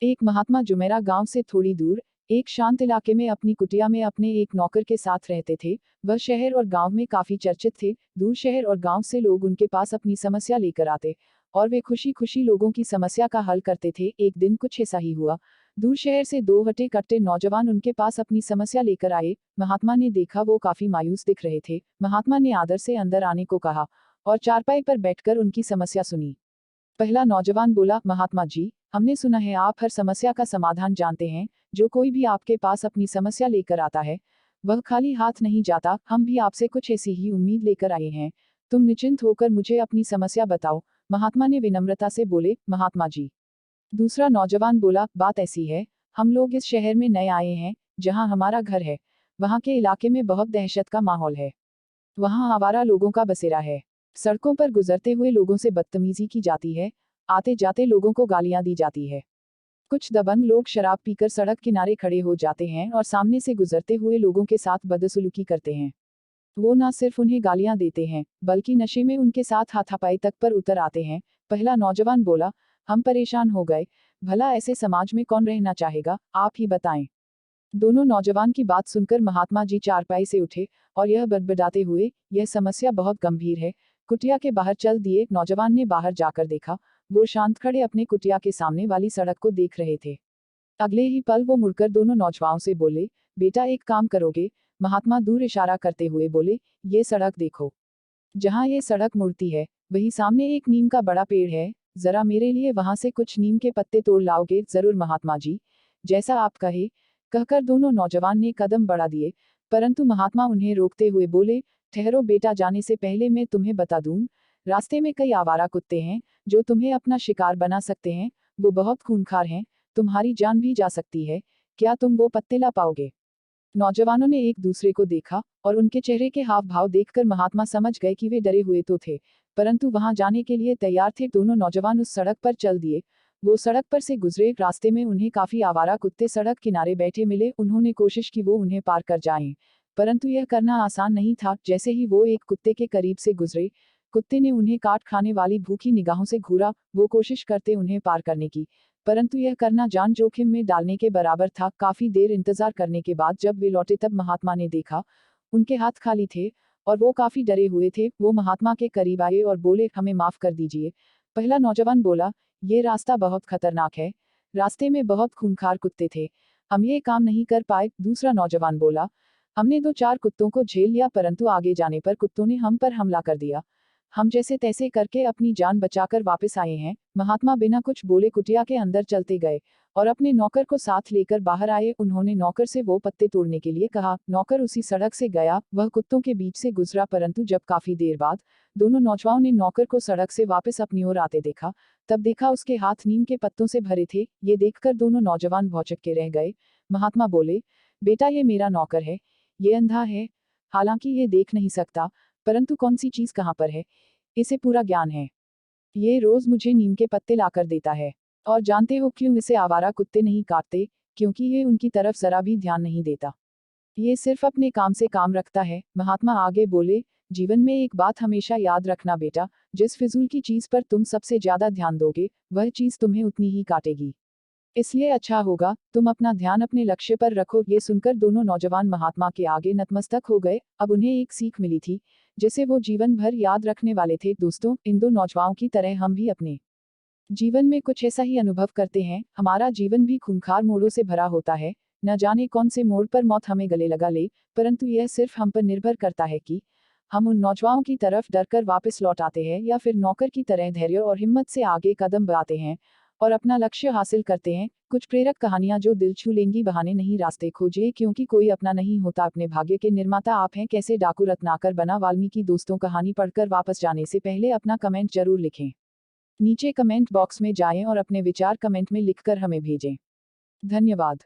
एक महात्मा जुमेरा गांव से थोड़ी दूर एक शांत इलाके में अपनी कुटिया में अपने एक नौकर के साथ रहते थे। वह शहर और गांव में काफी चर्चित थे। दूर शहर और गांव से लोग उनके पास अपनी समस्या लेकर आते और वे खुशी खुशी लोगों की समस्या का हल करते थे। एक दिन कुछ ऐसा ही हुआ। दूर शहर से दो हटे कट्टे नौजवान उनके पास अपनी समस्या लेकर आए। महात्मा ने देखा वो काफी मायूस दिख रहे थे। महात्मा ने आदर से अंदर आने को कहा और चारपाई पर बैठकर उनकी समस्या सुनी। पहला नौजवान बोला, महात्मा जी, हमने सुना है आप हर समस्या का समाधान जानते हैं। जो कोई भी आपके पास अपनी समस्या लेकर आता है वह खाली हाथ नहीं जाता। हम भी आपसे कुछ ऐसी ही उम्मीद लेकर आए हैं। तुम निश्चिंत होकर मुझे अपनी समस्या बताओ। महात्मा ने विनम्रता से बोले, महात्मा जी। दूसरा नौजवान बोला, बात ऐसी है, हम लोग इस शहर में नए आए हैं। जहां हमारा घर है वहां के इलाके में बहुत दहशत का माहौल है। वहां आवारा लोगों का बसेरा है। सड़कों पर गुजरते हुए लोगों से बदतमीजी की जाती है। आते जाते लोगों को गालियां दी जाती है। कुछ दबंग लोग शराब पीकर सड़क किनारे खड़े हो जाते हैं और सामने से गुजरते हुए लोगों के साथ बदसलूकी करते हैं। वो न सिर्फ उन्हें गालियां देते हैं बल्कि नशे में उनके साथ हाथापाई तक पर उतर आते हैं। पहला नौजवान बोला, हम परेशान हो गए। भला ऐसे समाज में कौन रहना चाहेगा, आप ही बताएं। दोनों नौजवान की बात सुनकर महात्मा जी चारपाई से उठे और यह बड़बड़ाते हुए, यह समस्या बहुत गंभीर है, कुटिया के बाहर चल दिए। नौजवान ने बाहर जाकर देखा, वो शांत खड़े अपने कुटिया के सामने वाली सड़क को देख रहे थे। अगले ही पल वो मुड़कर दोनों नौजवानों से बोले, बेटा एक काम करोगे। महात्मा दूर इशारा करते हुए बोले, ये सड़क देखो। जहाँ ये सड़क मुड़ती है वही सामने एक नीम का बड़ा पेड़ है। जरा मेरे लिए वहां से कुछ नीम के पत्ते तोड़ लाओगे? जरूर महात्मा जी, जैसा आप कहे। कहकर दोनों नौजवान ने कदम बढ़ा दिए, परंतु महात्मा उन्हें रोकते हुए बोले, ठहरो बेटा, जाने से पहले मैं तुम्हें बता दूं, रास्ते में कई आवारा कुत्ते हैं जो तुम्हें अपना शिकार बना सकते हैं। वो बहुत खूंखार हैं, तुम्हारी जान भी जा सकती है। क्या तुम वो पत्ते ला पाओगे? नौजवानों ने एक दूसरे को देखा और उनके चेहरे के हाव भाव देखकर महात्मा समझ गए कि वे डरे हुए तो थे, परंतु वहां जाने के लिए तैयार थे। दोनों नौजवान उस सड़क पर चल दिए। वो सड़क पर से गुजरे, रास्ते में उन्हें काफी आवारा कुत्ते सड़क किनारे बैठे मिले। उन्होंने कोशिश की वो उन्हें पार कर जाएं, परंतु यह करना आसान नहीं था। जैसे ही वो एक कुत्ते के करीब से गुजरे, कुत्ते ने उन्हें काट खाने वाली भूखी निगाहों से घूरा। वो कोशिश करते उन्हें पार करने की, परंतु यह करना जान जोखिम में डालने के बराबर था। काफी देर इंतजार करने के बाद जब वे लौटे तब महात्मा ने देखा उनके हाथ खाली थे और वो काफी डरे हुए थे। वो महात्मा के करीब आए और बोले, हमें माफ कर दीजिए। पहला नौजवान बोला, ये रास्ता बहुत खतरनाक है, रास्ते में बहुत खूंखार कुत्ते थे, हम ये काम नहीं कर पाए। दूसरा नौजवान बोला, हमने दो चार कुत्तों को झेल लिया, परंतु आगे जाने पर कुत्तों ने हम पर हमला कर दिया। हम जैसे तैसे करके अपनी जान बचाकर वापस आए हैं। महात्मा बिना कुछ बोले कुटिया के अंदर चलते गए और अपने नौकर को साथ लेकर बाहर आए। उन्होंने नौकर से वो पत्ते तोड़ने के लिए कहा। नौकर उसी सड़क से गया, वह कुत्तों के बीच से गुजरा, परंतु जब काफी देर बाद दोनों नौजवानों ने नौकर को सड़क से वापस अपनी ओर आते देखा, तब देखा उसके हाथ नीम के पत्तों से भरे थे। ये देखकर दोनों नौजवान भौचक के रह गए। महात्मा बोले, बेटा ये मेरा नौकर है, ये अंधा है, हालांकि ये देख नहीं सकता, परंतु कौन सी चीज कहाँ पर है इसे पूरा ज्ञान है। ये रोज मुझे नीम के पत्ते लाकर देता है। और जानते हो क्यों इसे आवारा कुत्ते नहीं काटते? क्योंकि ये उनकी तरफ जरा भी ध्यान नहीं देता, ये सिर्फ अपने काम से काम रखता है। महात्मा आगे बोले, जीवन में एक बात हमेशा याद रखना बेटा, जिस फिजूल की चीज पर तुम सबसे ज्यादा ध्यान दोगे वह चीज तुम्हें उतनी ही काटेगी। इसलिए अच्छा होगा तुम अपना ध्यान अपने लक्ष्य पर रखो। ये सुनकर दोनों नौजवान महात्मा के आगे नतमस्तक हो गए। अब उन्हें एक सीख मिली थी जिसे वो जीवन भर याद रखने वाले थे। दोस्तों, इन दो नौजवानों की तरह हम भी अपने जीवन में कुछ ऐसा ही अनुभव करते हैं। हमारा जीवन भी खूंखार मोड़ों से भरा होता है। न जाने कौन से मोड़ पर मौत हमें गले लगा ले, परंतु यह सिर्फ हम पर निर्भर करता है कि हम उन नौजवानों की तरफ डरकर वापस लौट आते हैं या फिर नौकर की तरह धैर्य और हिम्मत से आगे कदम बढ़ाते हैं और अपना लक्ष्य हासिल करते हैं। कुछ प्रेरक कहानियां जो दिल छू लेंगी। बहाने नहीं, रास्ते खोजिए, क्योंकि कोई अपना नहीं होता, अपने भाग्य के निर्माता आप हैं। कैसे डाकू रत्नाकर बना वाल्मीकि? दोस्तों, कहानी पढ़कर वापस जाने से पहले अपना कमेंट जरूर लिखें। नीचे कमेंट बॉक्स में जाएं और अपने विचार कमेंट में लिखकर हमें भेजें। धन्यवाद।